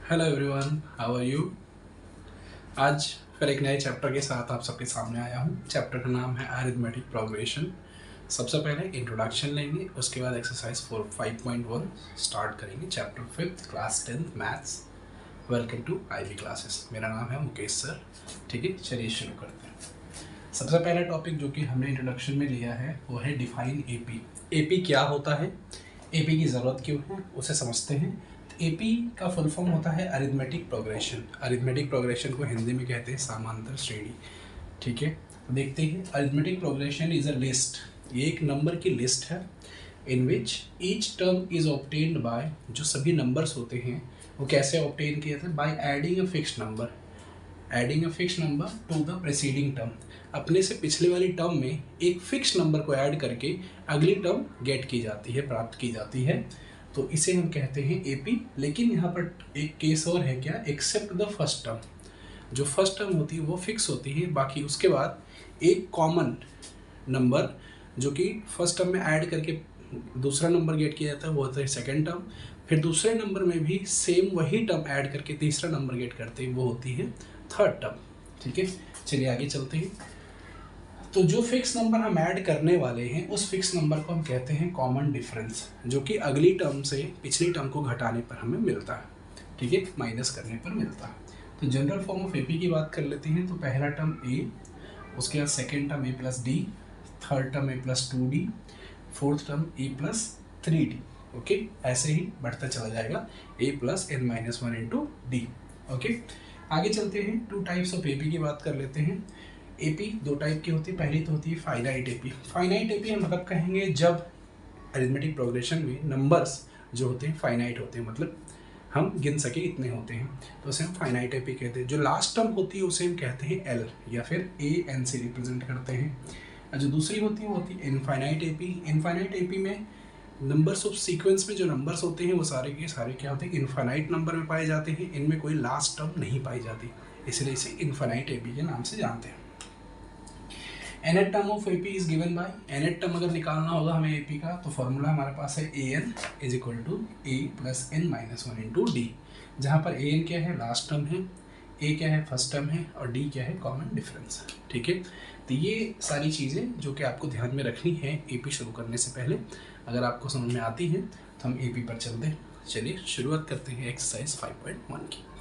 Hello everyone, how are you. आज फिर एक नए चैप्टर के साथ आप सबके सामने आया हूँ। चैप्टर का नाम है अरिथमेटिक प्रोग्रेशन। सबसे पहले इंट्रोडक्शन लेंगे, उसके बाद एक्सरसाइज 5.1 स्टार्ट करेंगे। Chapter 5 class 10 maths. Welcome to IB classes. मेरा नाम है मुकेश सर। ठीक है, चलिए शुरू करते हैं। सबसे पहला टॉपिक जो कि हमने इंट्रोडक्शन में लिया है वो है डिफाइन AP। AP क्या होता है, AP की ज़रूरत क्यों है, उसे समझते हैं। AP का फुल फॉर्म होता है अरिथमेटिक प्रोग्रेशन। अरिथमेटिक प्रोग्रेशन को हिंदी में कहते हैं समांतर श्रेणी। ठीक है, देखते हैं। Arithmetic progression is a list, ये एक नंबर की लिस्ट है। In which each term is obtained by, जो सभी नंबर्स होते हैं वो कैसे ऑब्टेन किए थे, by adding a fixed number. Adding a fix number to the preceding term, अपने से पिछले वाली टर्म में एक फिक्स नंबर को ऐड करके अगली टर्म गेट की जाती है, प्राप्त की जाती है। तो इसे हम कहते हैं AP। लेकिन यहाँ पर एक केस और है, क्या, एक्सेप्ट द फर्स्ट टर्म। जो फर्स्ट टर्म होती है वो फिक्स होती है, बाकी उसके बाद एक कॉमन नंबर जो कि फर्स्ट टर्म में ऐड करके दूसरा नंबर गेट किया जाता है वो होता है सेकेंड टर्म। फिर दूसरे नंबर में भी सेम वही टर्म ऐड करके तीसरा नंबर गेट करते हैं, वो होती है थर्ड टर्म। ठीक है, चलिए आगे चलते हैं। तो जो फिक्स नंबर हम ऐड करने वाले हैं उस फिक्स नंबर को हम कहते हैं कॉमन डिफरेंस, जो कि अगली टर्म से पिछली टर्म को घटाने पर हमें मिलता है। ठीक है, माइनस करने पर मिलता है। तो जनरल फॉर्म ऑफ AP की बात कर लेते हैं। तो पहला टर्म A, उसके बाद second term A+D, third term A+2D, fourth term A+3D। Okay, ऐसे ही बढ़ता चला जाएगा A+n-1 इंटू D। ओके, आगे चलते हैं। 2 टाइप्स ऑफ AP की बात कर लेते हैं। AP 2 टाइप की होती है। पहली तो होती है फाइनाइट AP। फाइनाइट AP हम मतलब कहेंगे जब अरिथमेटिक प्रोग्रेशन में नंबर्स जो होते हैं फाइनाइट होते हैं, मतलब हम गिन सके इतने होते हैं, तो उसे हम फाइनाइट AP कहते हैं। जो लास्ट टर्म होती है उसे हम कहते हैं L, या फिर AN से रिप्रेजेंट करते हैं। और जो दूसरी होती है वो होती है इनफाइनाइट AP। इनफाइनाइट AP में नंबर्स ऑफ सीक्वेंस में जो नंबर्स होते हैं वो सारे के सारे क्या होते हैं, इनफाइनाइट नंबर में पाए जाते हैं। इनमें कोई लास्ट टर्म नहीं पाई जाती, इसलिए इसे इनफाइनाइट AP के नाम से जानते हैं। nth term of AP is given by, nth term अगर निकालना होगा हमें AP का, तो फॉर्मूला हमारे पास है AN is equal to A+n-1 into D, जहाँ पर AN क्या है, लास्ट टर्म है, A क्या है, फर्स्ट टर्म है, और D क्या है, कॉमन डिफरेंस है। ठीक है, तो ये सारी चीज़ें जो कि आपको ध्यान में रखनी है AP शुरू करने से पहले। अगर आपको समझ में आती है तो हम AP पर चलते हैं। चलिए शुरुआत करते हैं एक्सरसाइज 5.1 की।